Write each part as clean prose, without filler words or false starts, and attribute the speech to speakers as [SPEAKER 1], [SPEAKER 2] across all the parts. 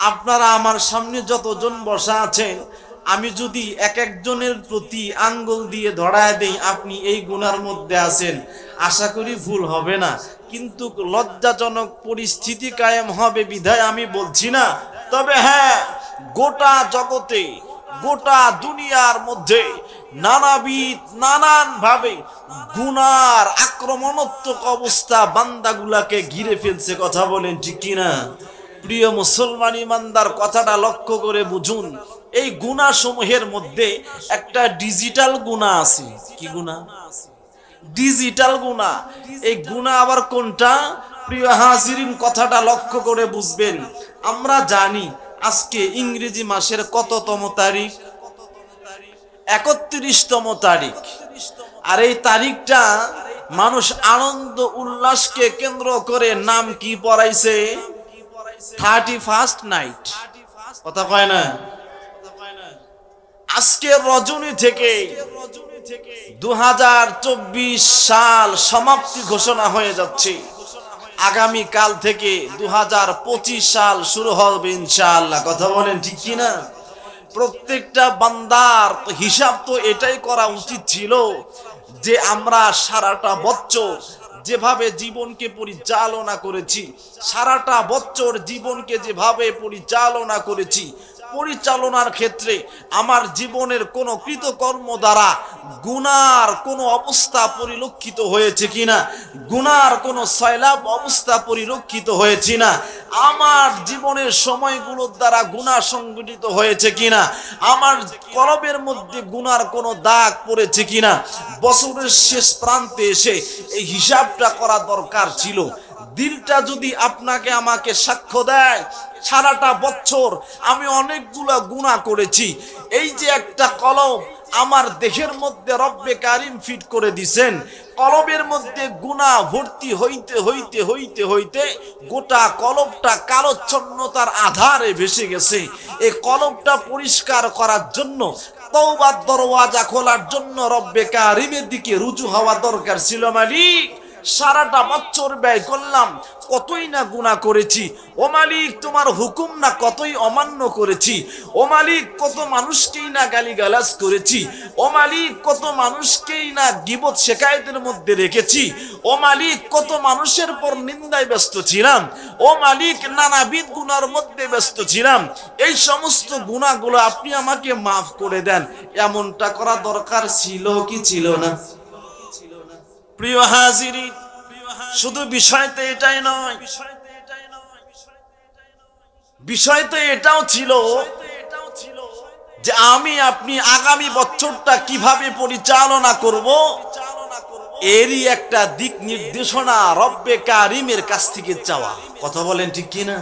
[SPEAKER 1] আপনারা আমার সামনে যতজন বসা আছেন, আমি যদি এক একজনের প্রতি আঙ্গুল দিয়ে ধরায় দেই আপনি এই গুনার মধ্যে আছেন, আশা করি ভুল হবে না। কিন্তু লজ্জাজনক পরিস্থিতি কায়েম হবে বিধায় আমি বলছি না। তবে হ্যাঁ, গোটা জগতে, গোটা দুনিয়ার মধ্যে নানাবিধ নানান ভাবে গুনার আক্রমণাত্মক অবস্থা বান্দাগুলাকে ঘিরে ফেলছে। কথা বলেন ঠিক কিনা? প্রিয় মুসলমান ইমানদার, কথাটা লক্ষ্য করে বুঝুন। এই গুনাহ সমূহের মধ্যে একটা ডিজিটাল গুনাহ আছে। কি গুনাহ? ডিজিটাল গুনাহ। এই গুনাহ আবার কোনটা? প্রিয় হাজিরিন, কথাটা লক্ষ্য করে বুঝবেন। আমরা জানি আজকে ইংরেজি মাসের কততম তারিখ? 31তম তারিখ। আর এই তারিখটা মানুষ আনন্দ উল্লাসকে কেন্দ্র করে নাম কি পড়াইছে? 31st night. কথা কয় না? আজকের রজনী থেকে 2024 সাল সমাপ্তি ঘোষণা হয়ে যাচ্ছে। আগামী কাল থেকে 2025 সাল শুরু হবে ইনশাআল্লাহ। কথা বলেন ঠিক কিনা? প্রত্যেকটা বান্দার হিসাব তো এটাই করা উচিত ছিল যে আমরা সারাটা বছর যেভাবে জীবনকে পরিচালনা করেছি, সারাটা বছর জীবনকে যেভাবে পরিচালনা করেছি, পরিচালনার ক্ষেত্রে আমার জীবনের কোন কৃতকর্ম দ্বারা গুনার কোন অবস্থা পরিলক্ষিত হয়েছে কিনা, গুনার কোন সয়লাব অবস্থা পরিলক্ষিত হয়েছে না, আমার জীবনের সময়গুলোর দ্বারা গুনাহ সংগঠিত হয়েছে কিনা, আমার কলবের মধ্যে গুনার কোন দাগ পড়েছে কিনা, বছরের শেষ প্রান্তে এসে এই হিসাবটা করা দরকার ছিল। দিলটা যদি আপনাকে আমাকে সাক্ষ্য দেয় সারাটা বছর আমি অনেকগুলা গুনাহ করেছি, এই যে একটা কলব আমার দেহের মধ্যে রব্বে কারিম ফিট করে দিছেন, কলবের মধ্যে গুনাহ ভর্তি হইতে হইতে হইতে হইতে গোটা কলবটা কালোচ্ছন্নতার আধারে ভেসে গেছে। এই কলবটা পরিষ্কার করার জন্য, তওবার দরওয়াজা খোলার জন্য রব্বে কারিমের দিকে রুজু হওয়া দরকার ছিল। মালিক, সারাটা বছর ব্যয় করলাম, কতই না গুনাহ করেছি। ও মালিক, তোমার হুকুম না কতই অমান্য করেছি। ও মালিক, কত মানুষকেই না গালিগালাজ করেছি। ও মালিক, কত মানুষকেই না গীবত শেকায়েতের মধ্যে রেখেছি। ও মালিক, কত মানুষের পর নিন্দায় ব্যস্ত ছিলাম। ও মালিক, নানাবিধ গুনার মধ্যে ব্যস্ত ছিলাম। এই সমস্ত গুনাহগুলো আপনি আমাকে মাফ করে দেন, এমনটা করা দরকার ছিল কি ছিল না? প্রিয় হাজিরিন, শুধু বিষয় তো এটাই নয়, বিষয় তো এটাও ছিল যে আমি আপনি আগামী বছরটা কিভাবে পরিচালনা করব, এরই একটা দিক নির্দেশনা রব্বে কারিমের কাছ থেকে চাওয়া। কথা বলেন ঠিক কিনা?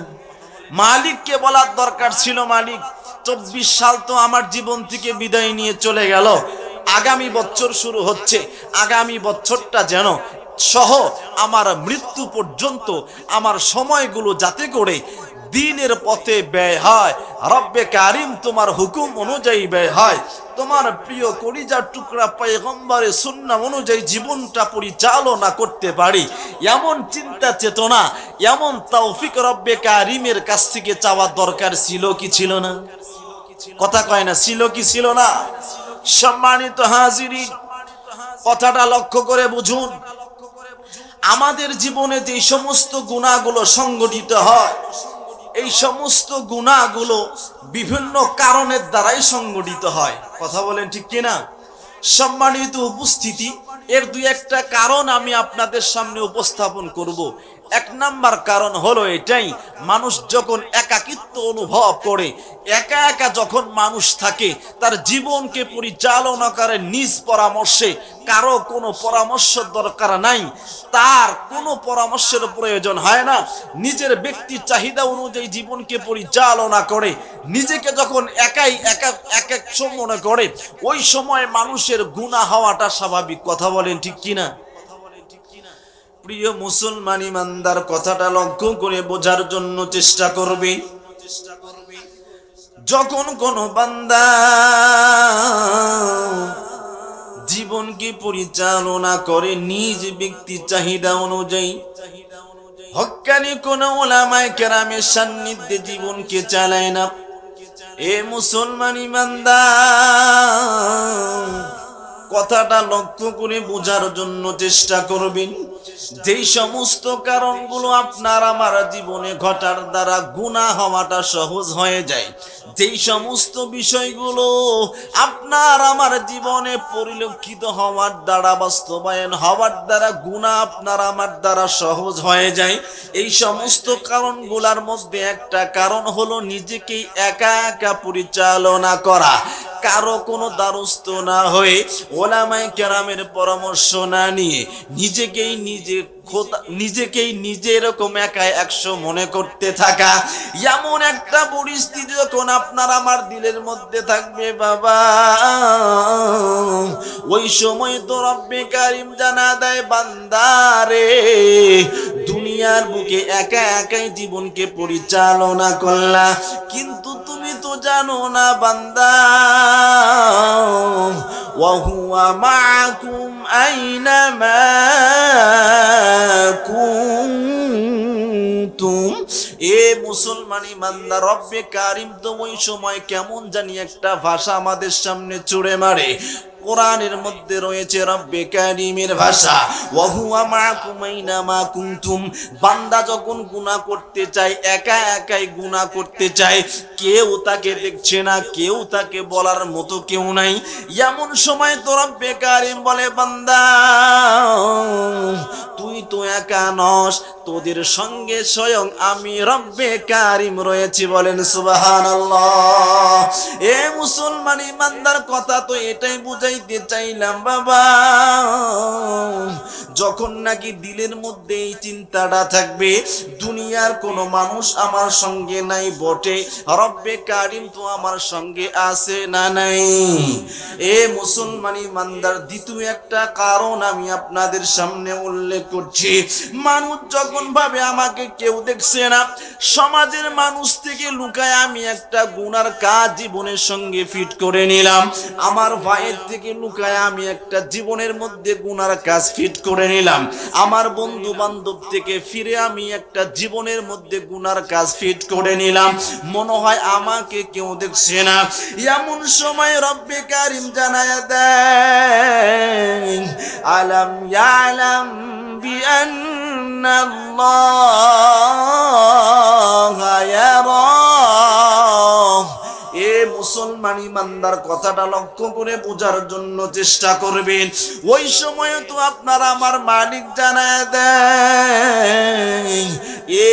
[SPEAKER 1] মালিককে বলার দরকার ছিল, মালিক 24 সাল তো আমার জীবন থেকে বিদায় নিয়ে চলে গেল, আগামী বছর শুরু হচ্ছে, আগামী বছরটা যেন সহ আমার মৃত্যু পর্যন্ত আমার সময়গুলো যাতে করে দ্বীনের পথে ব্যয় হয়, রব্বে কারিম তোমার হুকুম অনুযায়ী ব্যয় হয়, তোমার প্রিয় কলিজার টুকরা পয়গম্বরের সুন্নাহ অনুযায়ী জীবনটা পরিচালনা করতে পারি, এমন চিন্তা চেতনা, এমন তৌফিক রব্বে কারিমের কাছ থেকে চাওয়া দরকার ছিল কি ছিল না? কথা কয় না? ছিল কি ছিল না? সম্মানিত হাজিরিন, কথাটা লক্ষ্য করে বুঝুন। আমাদের জীবনে যে সমস্ত গুনাহগুলো সংগঠিত হয়, এই সমস্ত গুনাহগুলো বিভিন্ন কারণের দ্বারাই সংগঠিত হয়। কথা বলেন ঠিক কিনা? সম্মানিত উপস্থিতি, এর দুই একটা কারণ আমি আপনাদের সামনে উপস্থাপন করব। এক নাম্বার কারণ হলো এটাই, মানুষ যখন একাকিত্ব অনুভব করে, একা একা যখন মানুষ থাকে, তার জীবনকে পরিচালনা করে নিজ পরামর্শে, কারো কোনো পরামর্শ দরকার নাই, তার কোনো পরামর্শের প্রয়োজন হয় না, নিজের ব্যক্তি চাহিদা অনুযায়ী জীবনকে পরিচালনা করে, নিজেকে যখন একাই এক মনে করে, ওই সময় মানুষের গুনাহ হওয়াটা স্বাভাবিক। কথা বলেন ঠিক কিনা? প্রিয় মুসলমান ইমানদার, কথাটা লক্ষ্য করে বোঝার জন্য চেষ্টা করবে। যখন কোন বান্দা জীবনকে পরিচালনা করে নিজ ব্যক্তি চাহিদা অনুযায়ী, হক্কানি কোন উলামায়ে কেরামের সান্নিধ্যে জীবনকে চালায় না। এ মুসলমান ইমানদার, কথাটা লক্ষ্য করে বোঝার জন্য চেষ্টা করবেন। যেই সমস্ত কারণগুলো আপনার আমার জীবনে ঘটার দ্বারা গুনাহ হওয়াটা সহজ হয়ে যায়, যেই সমস্ত বিষয়গুলো আপনার আমার জীবনে পরিলক্ষিত হওয়ার দ্বারা, বাস্তবায়ন হওয়ার দ্বারা গুনাহ আপনার আমার দ্বারা সহজ হয়ে যায়, এই সমস্ত কারণগুলোর মধ্যে একটা কারণ হলো নিজেকেই একা একা পরিচালনা করা, কারো কোনো দ্বারস্থ না হয়ে, ওলামায়ে কেরামের পরামর্শ না নিয়ে নিজেকেই নিজে এরকম একা 100 মনে করতে থাকা। এমন একটা পরিস্থিতি যখন আপনার আমার দিলের মধ্যে থাকবে বাবা, ওই সময় তো রব্বে কারিম জানা দেয়, বান্দারে দুনিয়ার বুকে একা একাই জীবনকে পরিচালনা করলা, কিন্তু তুমি তো জানো না বান্দা, ওয়া হুয়া মাআকুম আইনামা কুনতুম। এ মুসলমান ইমানদার, রব্বে কারিম তো ওই সময় কেমন জানি একটা ভাষা আমাদের সামনে ছুড়ে মারে। কোরআনের মধ্যে রয়েছে রব্বে কারিমের ভাষা, ওয়া হুয়া মাআকুম আইনামা কুনতুম। বান্দা যখন গুনাহ করতে চায়, একা একাই গুনাহ করতে চায়, কেউ তাকে দেখছে না, কেউ তাকে বলার মতো কেউ নাই, এমন সময় তো রব্বে কারিম বলে, বান্দা তুই তো একা নস, তোদের সঙ্গে স্বয়ং আমি রব্বে কারিম রয়েছি। বলেন সুবহানাল্লাহ। এ মুসলমান ইমানদার, কথা তো এটাই বুঝাইতে চাইলাম বাবা, যখন নাকি দিলের মধ্যে এই চিন্তাটা থাকবে, দুনিয়ার কোনো মানুষ আমার সঙ্গে নাই বটে, রব্বে কারিম তো আমার সঙ্গে আছে না নাই। এ মুসলমান ইমানদার, দ্বিতীয় একটা কারণ আমি আপনাদের সামনে উল্লেখ করছি। মানুষ যখন ভাবে আমাকে কেউ দেখছে না, সমাজের মানুষ থেকে লুকায় আমি একটা গুনার কাজ জীবনের সঙ্গে ফিট করে নিলাম, আমার ভাইয়ের থেকে লুকায় আমি একটা জীবনের মধ্যে গুনার কাজ ফিট করে নিলাম, আমার বন্ধু বান্ধব থেকে ফিরে আমি একটা জীবনের মধ্যে গুনার কাজ ফিট করে নিলাম, মনে হয় আমাকে কেউ দেখছে না। এমন সময় রব্বে কারিম জানায়া দেন, আলাম ইয়ালাম বিআন্নাল্লাহা ইয়ারা। এ মুসলমান ইমানদার, কথাটা লক্ষ্য করে বোঝার জন্য চেষ্টা করবেন। ওই সময় তো আপনার আমার মালিক জানায় দেয়, এ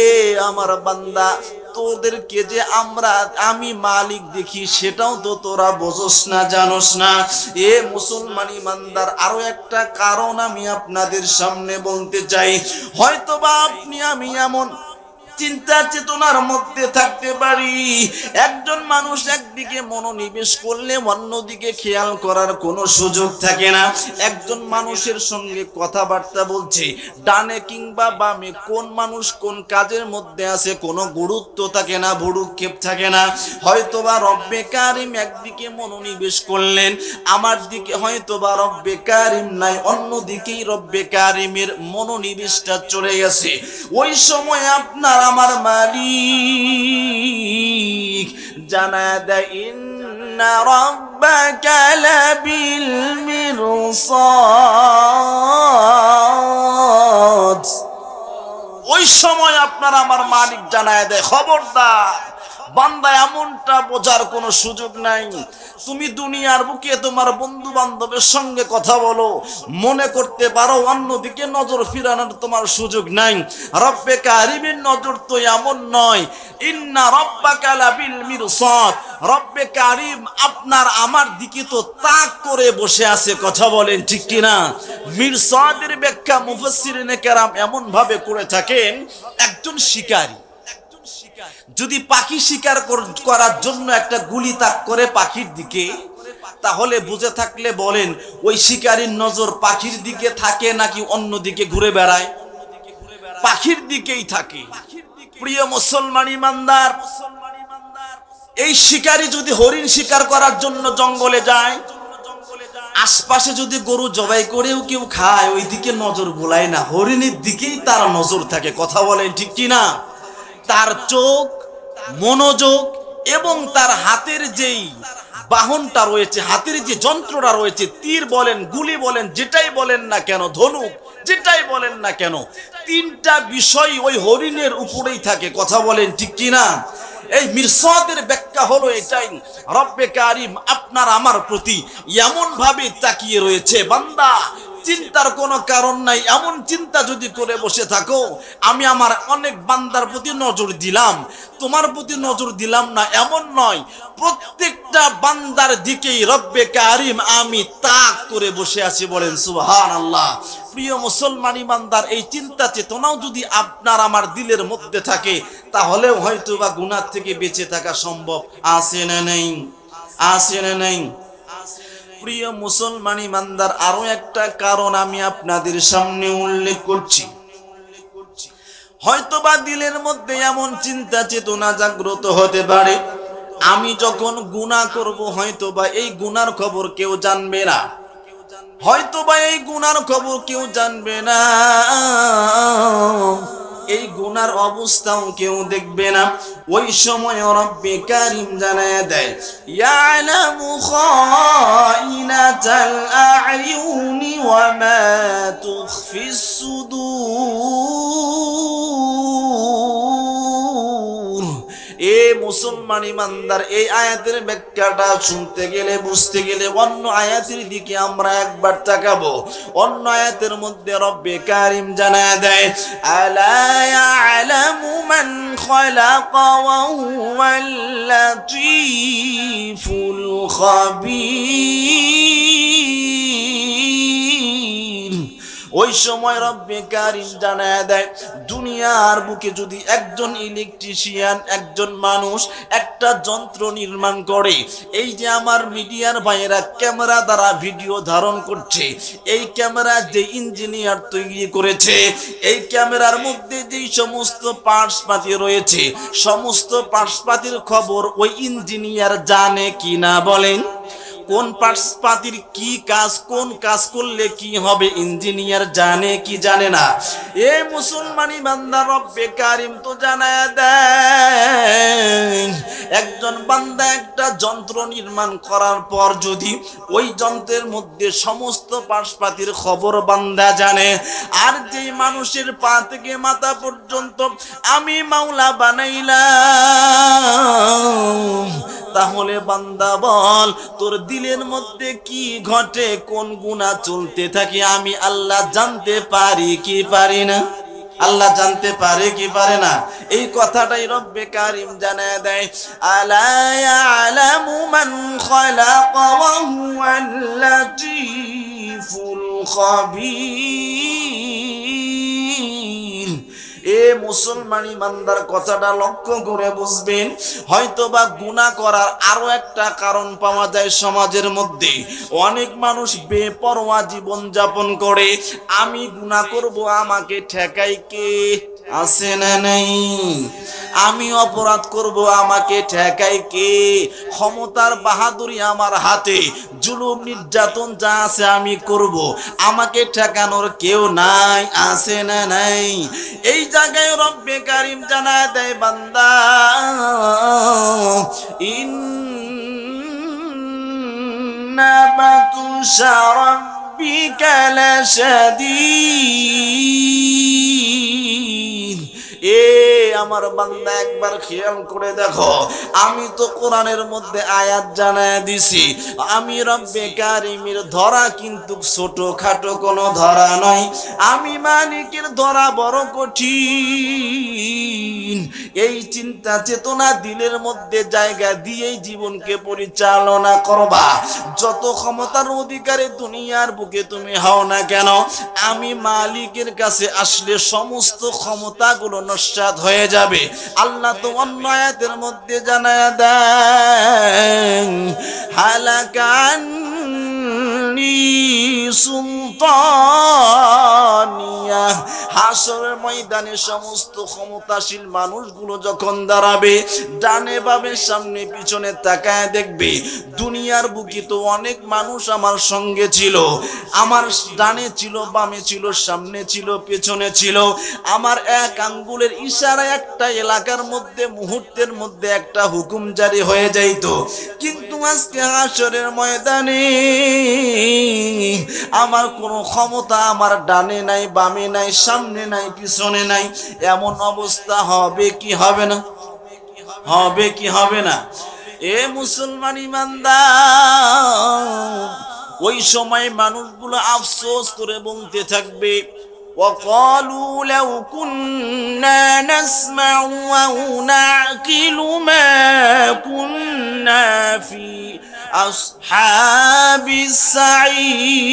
[SPEAKER 1] আমার বান্দা, তোদেরকে যে আমি মালিক দেখি, সেটাও তো তোরা বোঝস না, জানোস না। এ মুসলমান ইমানদার, আরো একটা কারণ আমি আপনাদের সামনে বলতে চাই। হয়তোবা আপনি আমি এমন চিন্তা চেতনার মধ্যে থাকতে পারি, একজন মানুষ একদিকে মনোনিবেশ করলে অন্যদিকে খেয়াল করার কোনো সুযোগ থাকে না। একজন মানুষের সঙ্গে কথাবার্তা বলছে, ডানে কিংবা বামে কোন মানুষ কোন কাজের মধ্যে আছে কোনো গুরুত্ব থাকে না, ভুরুক্ষেপ থাকে না। হয়তোবা রব্বে কারিম একদিকে মনোনিবেশ করলেন, আমার দিকে হয়তোবা রব্বে কারিম নাই, অন্যদিকেই রব্বে কারিমের মনোনিবেশটা চলে গেছে। ওই সময় আপনার আমার মালিক জানা দেয়, ইন্না রাব্বাকা লাবিল মিরসাদ। ওই সময় আপনার আমার মালিক জানায় দেয়, খবরদার বান্দা, এমনটা বোঝার কোনো সুযোগ নাই। তুমি দুনিয়ার বুকে তোমার বন্ধু বান্ধবের সঙ্গে কথা বলো, মনে করতে পারো অন্যদিকে নজর ফিরানোর তোমার সুযোগ নাই। রব্বে কারিমের নজর তো এমন নয়, ইন্না রাব্বাকা লাবিল মিরসাদ। রব্বে কারিম আপনার আমার দিকে তো তাক করে বসে আছে, কথা বলেন ঠিক কিনা? মিরসাদের ব্যাখ্যা মুফাসসিরিনে কেরাম এমন ভাবে করে থাকেন, একজন শিকারী যদি পাখি শিকার করার জন্য একটা গুলি তাক করে পাখির দিকে, তাহলে বুঝে থাকলে বলেন ওই শিকারীর নজর পাখির দিকে থাকে নাকি অন্য দিকে ঘুরে বেড়ায়? পাখির দিকেই থাকে। প্রিয় মুসলমান ইমানদার, এই শিকারী যদি হরিণ শিকার করার জন্য জঙ্গলে যায়, আশপাশে যদি গরু জবাই করেও কেউ খায়, ওই দিকে নজর বোলায় না, হরিণের দিকেই তার নজর থাকে। কথা বলেন ঠিক কি না? তার চোখ, মনোযোগ এবং তার হাতের যেই বাহনটা রয়েছে, হাতের যে যন্ত্রটা রয়েছে, তীর বলেন, গুলি বলেন, যেটাই বলেন না কেন, ধনুক যেটাই বলেন না কেন, তিনটা বিষয় ওই হরিণের উপরেই থাকে। কথা বলেন ঠিক কি না? এই মিরসাদের ব্যাখ্যা হলো এটাই, রব্বে কারিম আপনার আমার প্রতি এমন ভাবে তাকিয়ে রয়েছে, বান্দা চিন্তার কোনো কারণ নাই। এমন চিন্তা যদি করে বসে থাকো, আমি আমার অনেক বান্দার প্রতি নজর দিলাম, তোমার প্রতি নজর দিলাম না, এমন নয়। প্রত্যেকটা বান্দার দিকেই রব্বে কারিম আমি তাক করে বসে আছি। বলেন সুবহানাল্লাহ। প্রিয় মুসলমান ইমানদার, এই চিন্তা চেতনাও যদি আপনার আমার দিলের মধ্যে থাকে, তাহলেও হয়তো বা গুনাহ থেকে বেঁচে থাকা সম্ভব। আছে না নেই? আছে না নেই? প্রিয় মুসলমান ইমানদার, আরো একটা কারণ আমি আপনাদের সামনে উল্লেখ করছি। হয়তোবা দিলের মধ্যে এমন চিন্তা চেতনা জাগ্রত হতে পারে, আমি যখন গুনাহ করব হয়তোবা এই গুনার খবর কেউ জানবে না, হয়তোবা এই গুনার খবর কেউ জানবে না, এই গুনার অবস্থাও কেউ দেখবে না। ওই সময় রব্বে কারিম জানায় দেয়, ইয়ালামু খাইনাতাল আ'য়ুনি ওয়া মা তুখফিস সুদূর। এ মুসলমান ইমানদার, এই আয়াতের ব্যাখ্যাটা শুনতে গেলে, বুঝতে গেলে অন্য আয়াতের দিকে আমরা একবার তাকাবো। অন্য আয়াতের মধ্যে রব্বে কারিম জানায় দেয়, আলা ইয়ালামু মান খালাকা ওয়া হুয়াল লাতীফুল খাবীর। ওই সময় রব্বে কারিম জানায় দেয়, দুনিয়ার বুকে যদি একজন ইলেকট্রিশিয়ান, একজন মানুষ একটা যন্ত্র নির্মাণ করে, এই যে আমার মিডিয়ার ভাইয়েরা ক্যামেরা দ্বারা ভিডিও ধারণ করছে, এই ক্যামেরা যে ইঞ্জিনিয়ার তৈরি করেছে, এই ক্যামেরার মধ্যে যেই সমস্ত পার্টসপাতি রয়েছে, সমস্ত পার্টসপাতির খবর ওই ইঞ্জিনিয়ার জানে কি না? বলেন, কোন পার্টসপাতির কি কাজ, কোন কাজ করলে কি হবে, ইঞ্জিনিয়ার জানে কি জানে না? এ মুসলমানি বান্দা, রব্বে কারিম তো জানায় দেয়, একজন বান্দা একটা যন্ত্র নির্মাণ করার পর যদি ওই যন্ত্রের মধ্যে সমস্ত পার্টসপাতির খবর বান্দা জানে, আর যেই মানুষের পা থেকে মাথা পর্যন্ত আমি মাওলা বানাইলাম, তাহলে বান্দা বল, তোর দিলের মধ্যে কি ঘটে, কোন গুনাহ চলতে থাকে, আমি আল্লাহ জানতে পারি কি পারি না? আল্লাহ জানতে পারে কি পারে না? এই কথাটাই রব্বে কারিম জানায় দেয়, আলা ইয়ালামু মান খালাকা ওয়া হুয়াল লাতীফুল খাবীর। এ মুসলমান ইমানদার, কথাটা লক্ষ্য করে বুঝবেন। হয়তোবা গুনাহ করার আরো একটা কারণ পাওয়া যায় সমাজের মধ্যে। অনেক মানুষ বেপরোয়া জীবন যাপন করে, আমি গুনাহ করব, আমাকে ঠেকাই কে? আছে না নেই? আমি অপরাধ করব, আমাকে ঠেকাই কে? ক্ষমতার বাহাদুরি আমার হাতে, জুলুম নির্যাতন যা আছে আমি করব, আমাকে ঠেকানোর কেউ নাই। আছে না নাই? এই জায়গায় রব্বে কারিম জানায় দেয়, বান্দা ইন্না বাতুশা রাব্বিকা লাশাদীদ। এ আমার বান্দা, একবার খেয়াল করে দেখো, আমি তো কোরআনের মধ্যে আয়াত জানায় দিছি, আমি রব্বে কারিমের ধরা কিন্তু ছোটখাটো কোনো ধরা নয়, আমি মালিকের ধরা বড় কঠিন। এই চিন্তা চেতনা দিলের মধ্যে জায়গা দিয়েই জীবনকে পরিচালনা করবা। যত ক্ষমতার অধিকারে দুনিয়ার বুকে তুমি হও না কেন, আমি মালিকের কাছে আসলে সমস্ত ক্ষমতাগুলো নস্যাৎ হয়ে যাবে। আল্লাহ তো অন্য আয়াতের মধ্যে জানায় দেন, হালাকান কুল্লি সুলতানিয়া। হাসরের ময়দানে সমস্ত ক্ষমতাশীল মানুষগুলো যখন দাঁড়াবে, ডানে বামে সামনে পিছনে তাকায় দেখবে দুনিয়ার বুকে তো অনেক মানুষ আমার সঙ্গে ছিল, আমার ডানে ছিল, বামে ছিল, সামনে ছিল, পেছনে ছিল। আমার এক আঙ্গুলের ইশারায় একটা এলাকার মধ্যে মুহূর্তের মধ্যে একটা হুকুম জারি হয়ে যাইত। কিন্তু আজকে হাসরের ময়দানে আমার কোনো ক্ষমতা আমার ডানে নাই, বামে নাই, সামনে নাই, পিছনে নাই। এমন অবস্থা হবে কি হবে না? হবে কি হবে না? এ মুসলমান ইমানদার, ওই সময় মানুষগুলো আফসোস করে বলতে থাকবে, وقالوا لو كنا نسمع أو نعقل ما كنا في أصحاب السعير।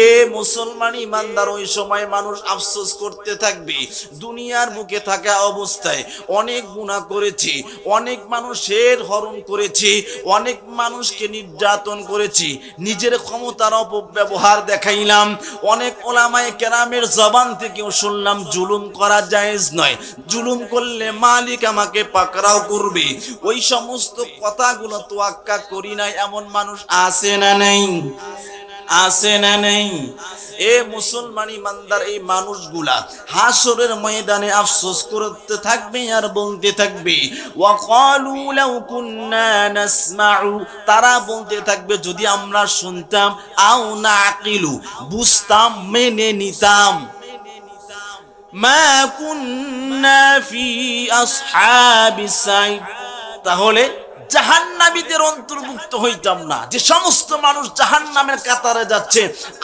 [SPEAKER 1] এ মুসলমান ইমানদার, ওই সময় মানুষ আফসোস করতে থাকবে, দুনিয়ার বুকে থাকা অবস্থায় অনেক গুনাহ করেছি, অনেক মানুষের হরণ করেছি, অনেক মানুষকে নির্যাতন করেছি, নিজের ক্ষমতার অপব্যবহার দেখাইলাম। অনেক ওলামায়ে কেরামের জবান থেকেও শুনলাম জুলুম করা জায়েজ নয়, জুলুম করলে মালিক আমাকে পাকড়াও করবে। ওই সমস্ত কথাগুলো তোয়াক্কা করি নাই, এমন মানুষ আছে না নেই? আছে না নেই? এ মুসলমান ইমানদার, এই মানুষগুলা হাসরের ময়দানে আফসোস করতে থাকবে আর বলতে থাকবে, ওয়াকালু লাউ কুন্না নাসমাউ, তারা বলতে থাকবে যদি আমরা শুনতাম, আও নাকিলু, বুঝতাম, মেনে নিতাম, মা কুন্না ফি আসহাবিস সাইর, তাহলে জাহান্নামীদের অন্তর্ভুক্ত হইতাম না। যে সমস্ত মানুষ জাহান্নামের কাতারে যাচ্ছে,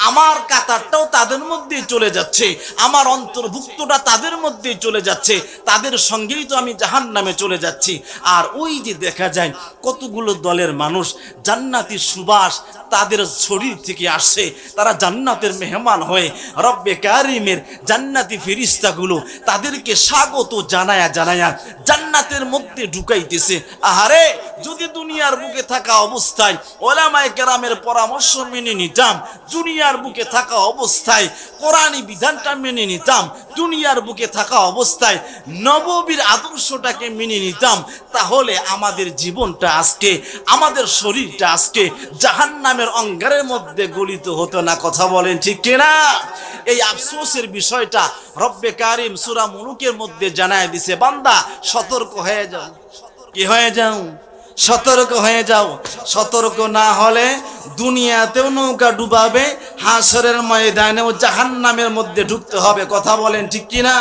[SPEAKER 1] আমার কাতারটাও তাদের মধ্যেই চলে যাচ্ছে, আমার অন্তর্ভুক্তটা তাদের মধ্যেই চলে যাচ্ছে, তাদের সঙ্গেই তো আমি জাহান্নামে চলে যাচ্ছি। আর ওই যে দেখা যায় কতগুলো দলের মানুষ, জান্নাতি সুবাস তাদের শরীর থেকে আসছে, তারা জান্নাতের মেহমান হয়ে রব্বে কারিমের জান্নাতি ফেরেশতাগুলো তাদেরকে স্বাগত জানায়া জানায়া জান্নাতের মধ্যে ঢুকাইতেছে। আহারে, যদি দুনিয়ার বুকে থাকা অবস্থায় ওলামায়ে কেরামের পরামর্শ মেনে নিতাম, দুনিয়ার বুকে থাকা অবস্থায় কোরআনী বিধানটা মেনে নিতাম, দুনিয়ার বুকে থাকা অবস্থায় নববীর আদর্শটাকে মেনে নিতাম, তাহলে আমাদের জীবনটা আজকে, আমাদের শরীরটা আজকে জাহান্নামের অঙ্গারের মধ্যে গলিত হতো না। কথা বলেন ঠিক কিনা? এই আফসোসের বিষয়টা রব্বে কারিম সূরা মুলুকের মধ্যে জানায় দিছে, বান্দা সতর্ক হয়ে যাও। কি হয়ে যাও? সতর্ক হয়ে যাও। সতর্ক না হলে দুনিয়াতেও নৌকা ডুবাবে, হাসরের ময়দানেও জাহান্নামের মধ্যে ঢুকতে হবে। কথা বলেন ঠিক কিনা?